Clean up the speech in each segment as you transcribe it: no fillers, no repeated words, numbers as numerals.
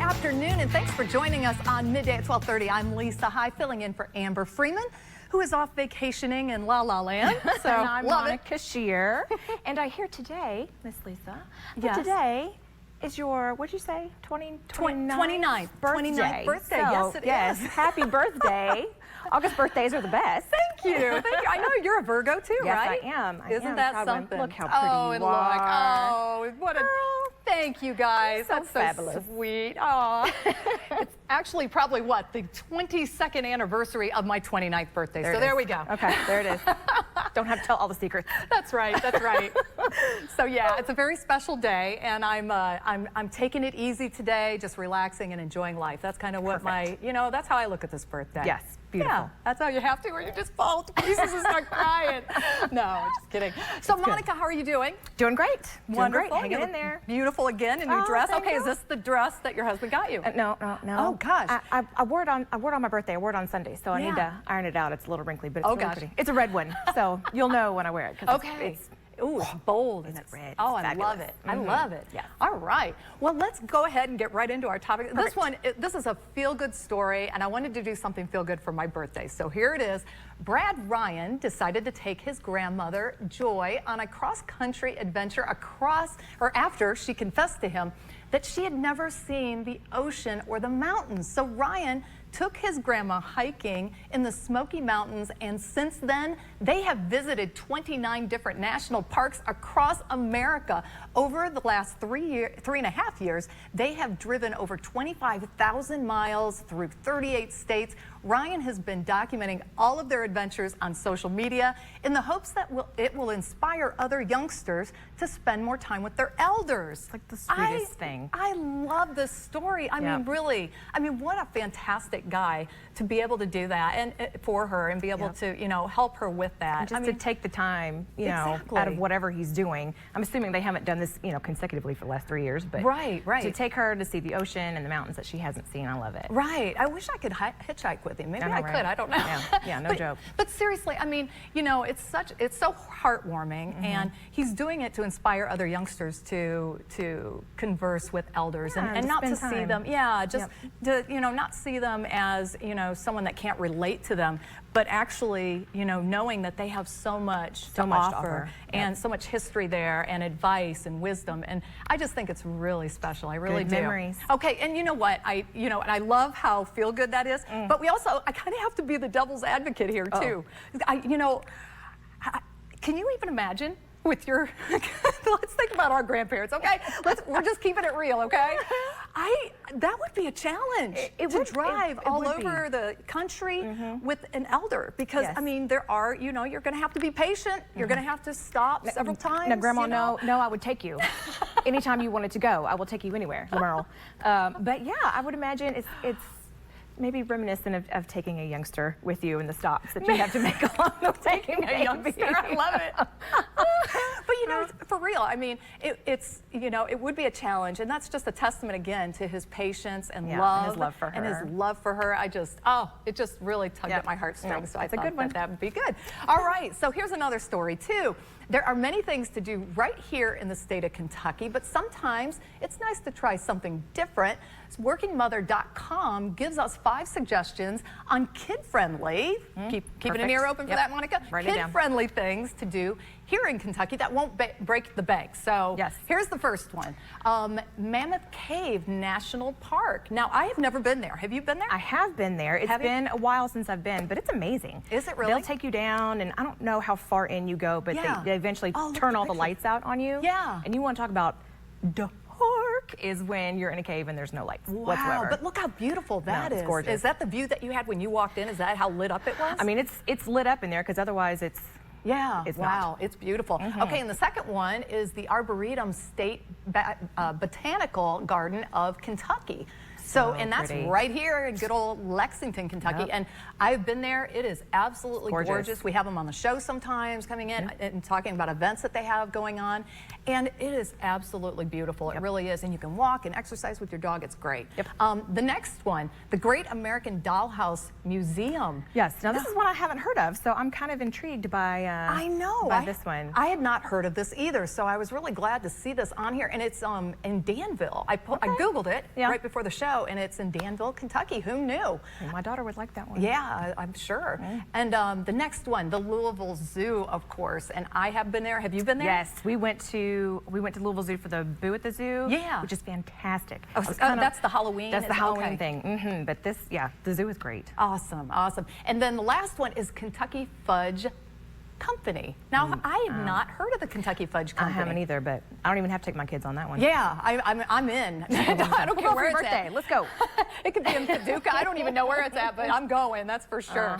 afternoon, and thanks for joining us on Midday at 12:30. I'm Lisa High, filling in for Amber Freeman, who is off vacationing in La La Land. So and I'm love Monica Shearer. And I hear today, Miss Lisa, Yes. today is your, what'd you say, 29th birthday. 29th birthday, So, yes it is. Happy birthday. August birthdays are the best. Thank you, thank you. I know you're a Virgo too, Yes, right? I am. Isn't that Proud one. something? Look how pretty oh, you and are. Look, oh, what a, thank you guys. So That's fabulous. So sweet. Oh, it's actually probably what, the 22nd anniversary of my 29th birthday. There so it there is. we go. Okay, there it is. Don't have to tell all the secrets. That's right. That's right. So yeah, it's a very special day, and I'm taking it easy today, just relaxing and enjoying life. That's kind of what Perfect. that's how I look at this birthday. Yes, beautiful. Yeah, that's how you have to, or you just fall to pieces and start crying. No, just kidding. So Monica, how are you doing? Doing great. Wonderful. Doing great. You Hanging in look there. Beautiful again, a new dress. thank Okay, you. is this the dress that your husband got you? No. Oh, gosh. I wore it on my birthday. I wore it on Sunday, so I need to iron it out. It's a little wrinkly, but it's really pretty. It's a red one, so you'll know when I wear it. Okay. Ooh, it's bold and it's red. Oh, It's I love fabulous. it. I love it. Yes. All right. Well, let's go ahead and get right into our topic. Perfect. This one, this is a feel-good story, and I wanted to do something feel-good for my birthday. So here it is. Brad Ryan decided to take his grandmother, Joy, on a cross-country adventure after she confessed to him that she had never seen the ocean or the mountains. So Ryan took his grandma hiking in the Smoky Mountains, and since then they have visited 29 different national parks across America. Over the last 3.5 years, they have driven over 25,000 miles through 38 states. Ryan has been documenting all of their adventures on social media in the hopes that it will inspire other youngsters to spend more time with their elders. It's like the sweetest thing. I love this story. I mean, really, what a fantastic guy to be able to do that and for her and be able to, help her with that. And just to take the time, Exactly. out of whatever he's doing. I'm assuming they haven't done this, consecutively for the last 3 years, but right. to take her to see the ocean and the mountains that she hasn't seen, I love it. Right. I wish I could hitchhike with him. Maybe I could. Right. I don't know. Yeah, no joke. But seriously, it's so heartwarming, and he's doing it to inspire other youngsters to converse with elders and not to see them. Yeah, just to not see them as someone that can't relate to them, but actually knowing that they have so much to offer and so much history there and advice and wisdom, and I just think it's really special. I really do. Memories. Okay, and you know what? And I love how feel good that is. But I kind of have to be the devil's advocate here too. Can you even imagine with your? Let's think about our grandparents. Okay, we're just keeping it real. Okay, that would be a challenge to drive all over the country with an elder, because there are you're going to have to be patient. You're going to have to stop several times. Now, Grandma, no, I would take you. Anytime you wanted to go, I will take you anywhere, Merle. But yeah, I would imagine it's maybe reminiscent of taking a youngster with you in the stops that you have to make along the way. Taking a youngster, I love it. But for real, it would be a challenge, and that's just a testament again to his patience and love, and his love for her. And his love for her. It just really tugged at my heartstrings. So I thought that would be good. All right, so here's another story too. There are many things to do right here in the state of Kentucky, but sometimes it's nice to try something different. WorkingMother.com gives us 5 suggestions on kid-friendly, keeping an ear open for that, Monica, kid-friendly things to do here in Kentucky that won't break the bank. So here's the first one. Mammoth Cave National Park. Now, I have never been there. Have you been there? I have been there. It's been a while since I've been, but it's amazing. Is it really? They'll take you down, and I don't know how far in you go, but they eventually turn all the lights out on you. Yeah. And you want to talk about dark is when you're in a cave and there's no lights whatsoever. But look how beautiful that is. It's gorgeous. Is that the view that you had when you walked in? Is that how lit up it was? I mean, it's lit up in there, because otherwise it's wow, it's beautiful. Okay, and the second one is the Arboretum State Botanical Garden of Kentucky. So, and that's right here in good old Lexington, Kentucky. And I've been there. It is absolutely gorgeous. We have them on the show sometimes, coming in and talking about events that they have going on. And it is absolutely beautiful. It really is. And you can walk and exercise with your dog. It's great. The next one, the Great American Dollhouse Museum. Yes. Now, this is one I haven't heard of, so I'm kind of intrigued by this one. I had not heard of this either, so I was really glad to see this on here. And it's in Danville. I Googled it right before the show. show, and it's in Danville, Kentucky. Who knew? Well, my daughter would like that one. Yeah, I'm sure. And the next one, the Louisville Zoo, of course, and I have been there. Have you been there? Yes, we went to Louisville Zoo for the Boo at the Zoo. Yeah. Which is fantastic. Oh, that's the Halloween? That's the Halloween okay. thing. But this, yeah, the zoo is great. Awesome, awesome. And then the last one is Kentucky Fudge Company. Now, I have not heard of the Kentucky Fudge Company. I haven't either, but I don't even have to take my kids on that one. Yeah, I'm in. I don't care where it's birthday. at. Let's go. It could be in Paducah. I don't even know where it's at, but I'm going, that's for sure.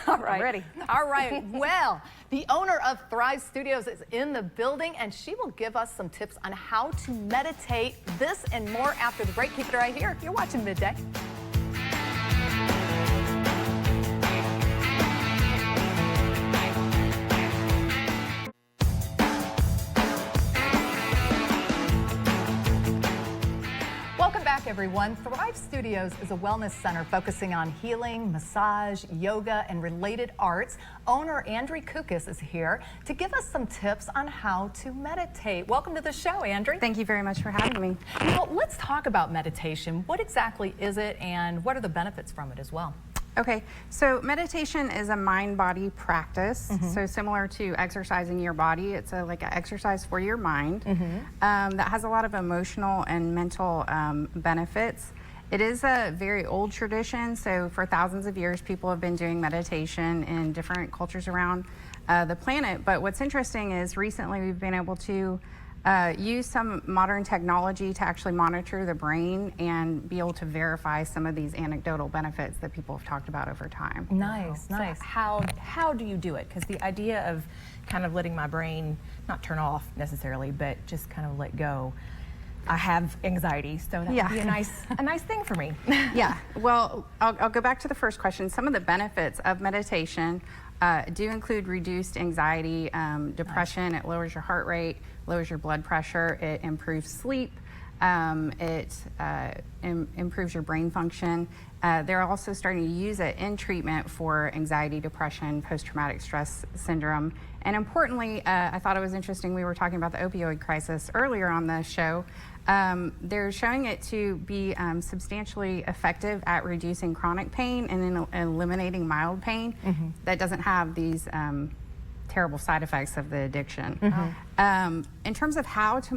All right. I'm ready. All right. Well, the owner of Thrive Studios is in the building, and she will give us some tips on how to meditate. This and more after the break. Keep it right here. You're watching Midday. Welcome back, everyone. Thrive Studios is a wellness center focusing on healing, massage, yoga, and related arts. Owner Andrea Kukis is here to give us some tips on how to meditate. Welcome to the show, Andrea. Thank you very much for having me. Well, let's talk about meditation. What exactly is it, and what are the benefits from it as well? Okay, so meditation is a mind-body practice. So similar to exercising your body, it's like an exercise for your mind that has a lot of emotional and mental benefits. It is a very old tradition, so for thousands of years people have been doing meditation in different cultures around the planet. But what's interesting is recently we've been able to use some modern technology to actually monitor the brain and be able to verify some of these anecdotal benefits that people have talked about over time. Nice, nice. So how do you do it? Because the idea of kind of letting my brain not turn off necessarily, but just kind of let go. I have anxiety, so that would be a nice thing for me. Yeah, well, I'll go back to the first question. Some of the benefits of meditation do include reduced anxiety, depression. It lowers your heart rate, lowers your blood pressure. It improves sleep. It improves your brain function. They're also starting to use it in treatment for anxiety, depression, post-traumatic stress syndrome. And importantly, I thought it was interesting, we were talking about the opioid crisis earlier on the show. They're showing it to be substantially effective at reducing chronic pain and eliminating mild pain that doesn't have these terrible side effects of the addiction. In terms of how to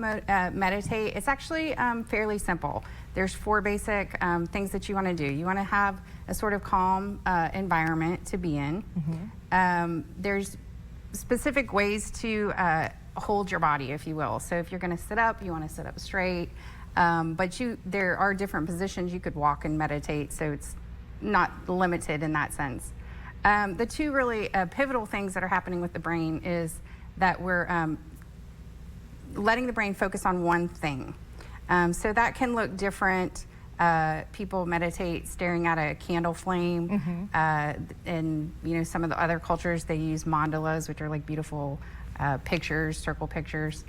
meditate, it's actually fairly simple. There's 4 basic things that you want to do. You want to have a sort of calm environment to be in. There's specific ways to hold your body, if you will. So if you're going to sit up, you want to sit up straight. But there are different positions you could walk and meditate, so it's not limited in that sense. The 2 really pivotal things that are happening with the brain is that we're letting the brain focus on one thing. So that can look different. People meditate staring at a candle flame. And some of the other cultures, they use mandalas, which are like beautiful pictures, circle pictures.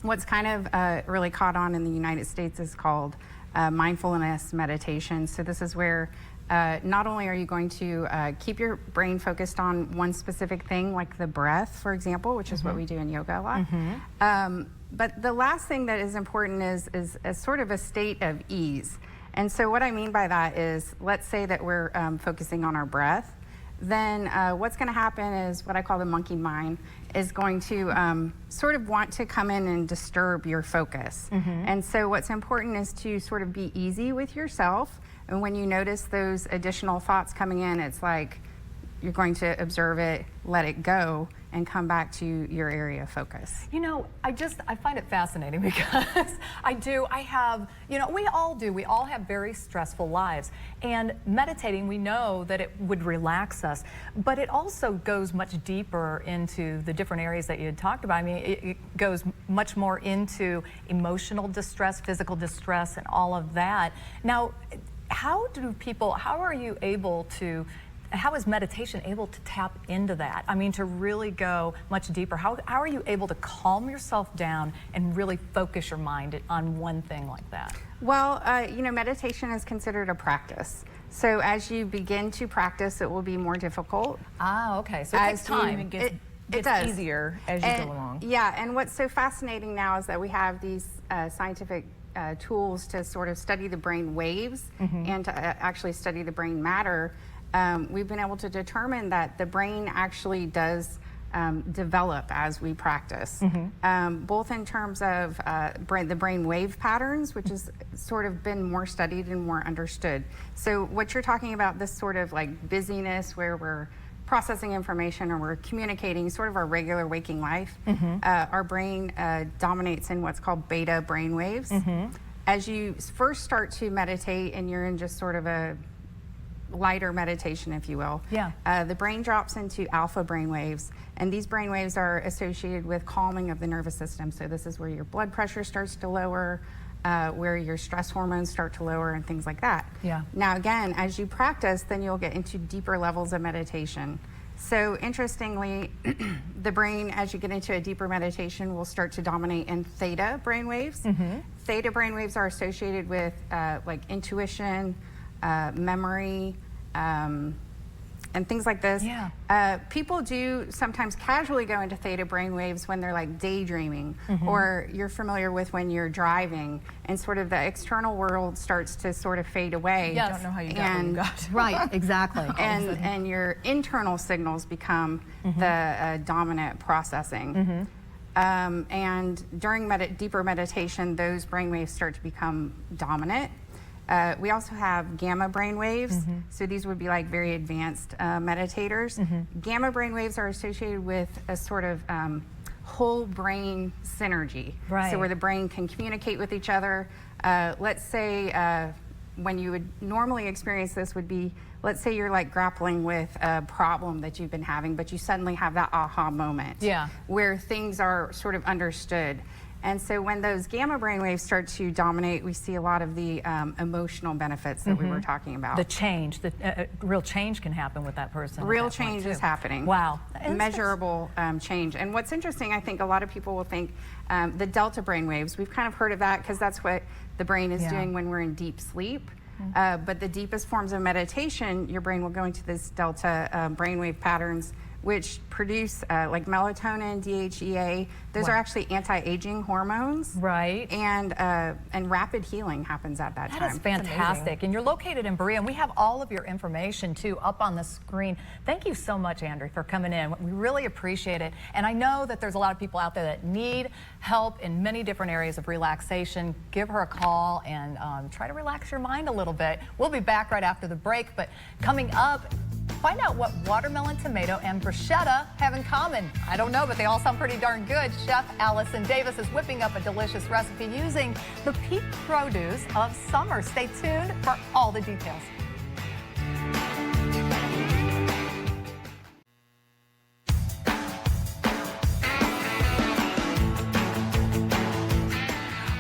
What's kind of really caught on in the United States is called mindfulness meditation. So this is where not only are you going to keep your brain focused on one specific thing, like the breath, for example, which is what we do in yoga a lot, but the last thing that is important is a sort of a state of ease. And so what I mean by that is, let's say that we're focusing on our breath, then what's going to happen is what I call the monkey mind is going to sort of want to come in and disturb your focus. And so what's important is to sort of be easy with yourself. And when you notice those additional thoughts coming in, it's like you're going to observe it, let it go, and come back to your area of focus. You know, I find it fascinating because we all have very stressful lives. And meditating, we know that it would relax us, but it also goes much deeper into the different areas that you had talked about. I mean, it goes much more into emotional distress, physical distress, and all of that. Now, how is meditation able to tap into that? I mean, to really go much deeper. How are you able to calm yourself down and really focus your mind on one thing like that? Well, meditation is considered a practice. So as you begin to practice, it will be more difficult. Ah, okay. So it takes time. It gets easier as you go along. Yeah, and what's so fascinating now is that we have these scientific tools to sort of study the brain waves and to actually study the brain matter, we've been able to determine that the brain actually does develop as we practice, both in terms of the brain wave patterns, which has sort of been more studied and more understood. So what you're talking about, this sort of like busyness where we're processing information or we're communicating sort of our regular waking life, our brain dominates in what's called beta brain waves. As you first start to meditate and you're in just sort of a lighter meditation, if you will, the brain drops into alpha brain waves, and these brain waves are associated with calming of the nervous system. So this is where your blood pressure starts to lower, where your stress hormones start to lower and things like that. Now again, as you practice, then you'll get into deeper levels of meditation. So interestingly, the brain, as you get into a deeper meditation, will start to dominate in theta brain waves. Theta brain waves are associated with like intuition, memory, and things like this. People do sometimes casually go into theta brainwaves when they're like daydreaming, or you're familiar with when you're driving and sort of the external world starts to sort of fade away. I don't know how you got where you got. Right, exactly. And your internal signals become the dominant processing. And during deeper meditation, those brainwaves start to become dominant. We also have gamma brain waves. So these would be like very advanced meditators. Gamma brain waves are associated with a sort of whole brain synergy. So where the brain can communicate with each other. Let's say when you would normally experience this would be, let's say you're like grappling with a problem that you've been having, but you suddenly have that aha moment where things are sort of understood. And so when those gamma brain waves start to dominate, we see a lot of the emotional benefits that we were talking about. The change, the real change can happen with that person. Real change is happening. Wow. Measurable change. And what's interesting, I think a lot of people will think the delta brain waves, we've kind of heard of that because that's what the brain is doing when we're in deep sleep. But the deepest forms of meditation, your brain will go into this delta brainwave patterns, which produce like melatonin, DHEA. Those are actually anti-aging hormones. And rapid healing happens at that time. That is fantastic. And you're located in Berea, and we have all of your information too up on the screen. Thank you so much, Andrew, for coming in. We really appreciate it. And I know that there's a lot of people out there that need help in many different areas of relaxation. Give her a call and try to relax your mind a little bit. We'll be back right after the break, but coming up, find out what watermelon, tomato, and bruschetta have in common. I don't know, but they all sound pretty darn good. Chef Allison Davis is whipping up a delicious recipe using the peak produce of summer. Stay tuned for all the details.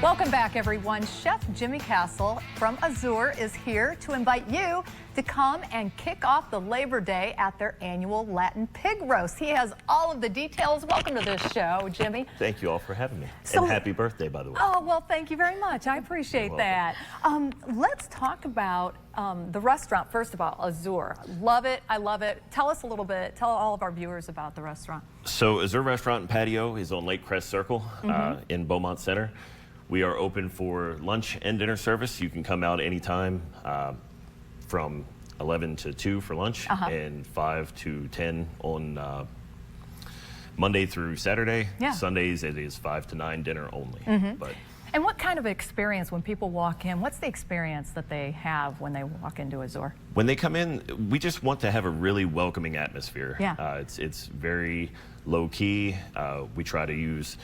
Welcome back, everyone. Chef Jimmy Castle from Azure is here to invite you to come and kick off the Labor Day at their annual Latin pig roast. He has all of the details. Welcome to this show, Jimmy. Thank you all for having me. And happy birthday, by the way. Oh, well, thank you very much. I appreciate that. Let's talk about the restaurant, first of all, Azure. Love it. I love it. Tell us a little bit, tell all of our viewers about the restaurant. So Azure Restaurant and Patio is on Lake Crest Circle in Beaumont Center. We are open for lunch and dinner service. You can come out anytime from 11 to 2 for lunch and 5 to 10 on Monday through Saturday. Sundays it is 5 to 9 dinner only. And what kind of experience when people walk in, what's the experience that they have when they walk into Azure? When they come in, we just want to have a really welcoming atmosphere. It's very low key. We try to use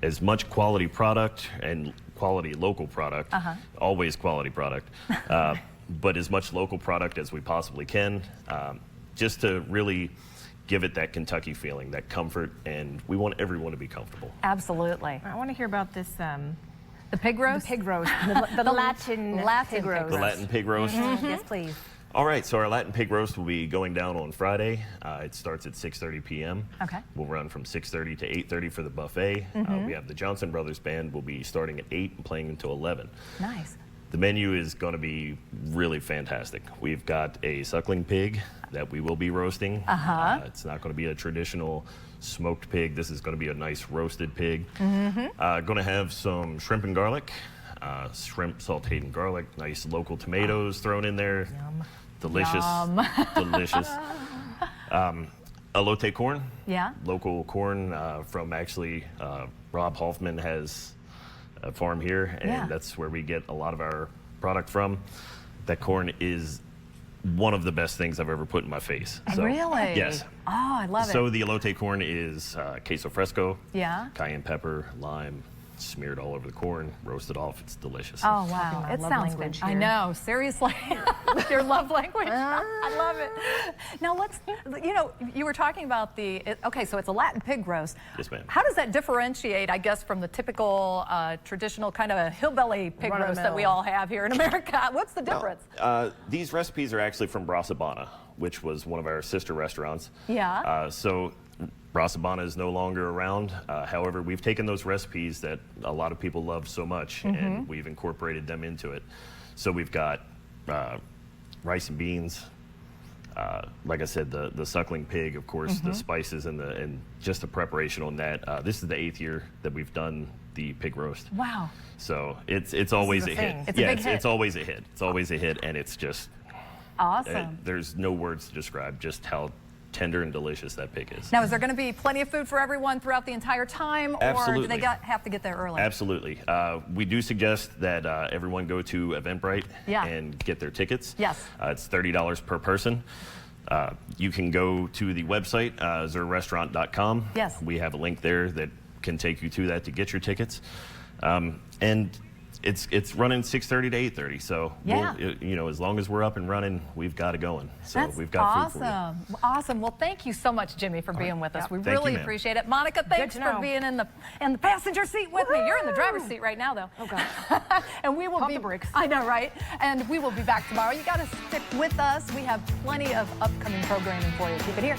as much quality product and quality local product, always quality product, but as much local product as we possibly can, just to really give it that Kentucky feeling, that comfort, and we want everyone to be comfortable. Absolutely. I want to hear about this, the pig roast? The pig roast, the Latin pig roast. The Latin pig roast? Yes, please. All right, so our Latin pig roast will be going down on Friday. It starts at 6:30 p.m. We'll run from 6:30 to 8:30 for the buffet. We have the Johnson Brothers Band will be starting at 8 and playing until 11. Nice. The menu is going to be really fantastic. We've got a suckling pig that we will be roasting. It's not going to be a traditional smoked pig. This is going to be a nice roasted pig. Going to have some shrimp and garlic. shrimp sauteed in garlic, nice local tomatoes thrown in there. Yum. Delicious, delicious. Elote corn. Yeah. Local corn from actually Rob Hoffman has a farm here, and Yeah. that's where we get a lot of our product from. That corn is one of the best things I've ever put in my face. So, Really? Yes. Oh, I love it. So the elote corn is queso fresco, Yeah. cayenne pepper, lime, smeared all over the corn, roasted off. It's delicious. Oh, wow. my It love sounds language good. I here. know, seriously. Your love language. I love it. Now, let's, you were talking about okay, so it's a Latin pig roast. Yes, ma'am. How does that differentiate, I guess, from the typical traditional kind of a hillbilly pig roast that we Run-of-the-mill. all have here in America? What's the difference? These recipes are actually from Brasabana, which was one of our sister restaurants. Yeah. So Brasabana is no longer around. However, we've taken those recipes that a lot of people love so much, and we've incorporated them into it. So we've got rice and beans. Like I said, the suckling pig, of course, the spices and just the preparation on that. This is the 8th year that we've done the pig roast. Wow. So it's always a a hit. thing. It's a big hit. It's always a hit. It's always a hit, and it's just Awesome. there's no words to describe just how tender and delicious that pig is. Now, is there going to be plenty of food for everyone throughout the entire time, or do Absolutely. they have to get there early? Absolutely. We do suggest that everyone go to Eventbrite Yeah. and get their tickets. Yes. It's $30 per person. You can go to the website, zerrestaurant.com. Yes. We have a link there that can take you to that to get your tickets. And it's running 6:30 to 8:30. So Yeah. as long as we're up and running, we've got it going. So That's we've got food for you. awesome. Awesome. Well, thank you so much, Jimmy, for being with us. We Thank you, really ma'am. appreciate it. Monica, thanks to for know. being in the passenger seat with me. You're in the driver's seat right now, though. Oh, God. And we will Pump be the brakes. I know, right? And we will be back tomorrow. You got to stick with us. We have plenty of upcoming programming for you. Keep it here.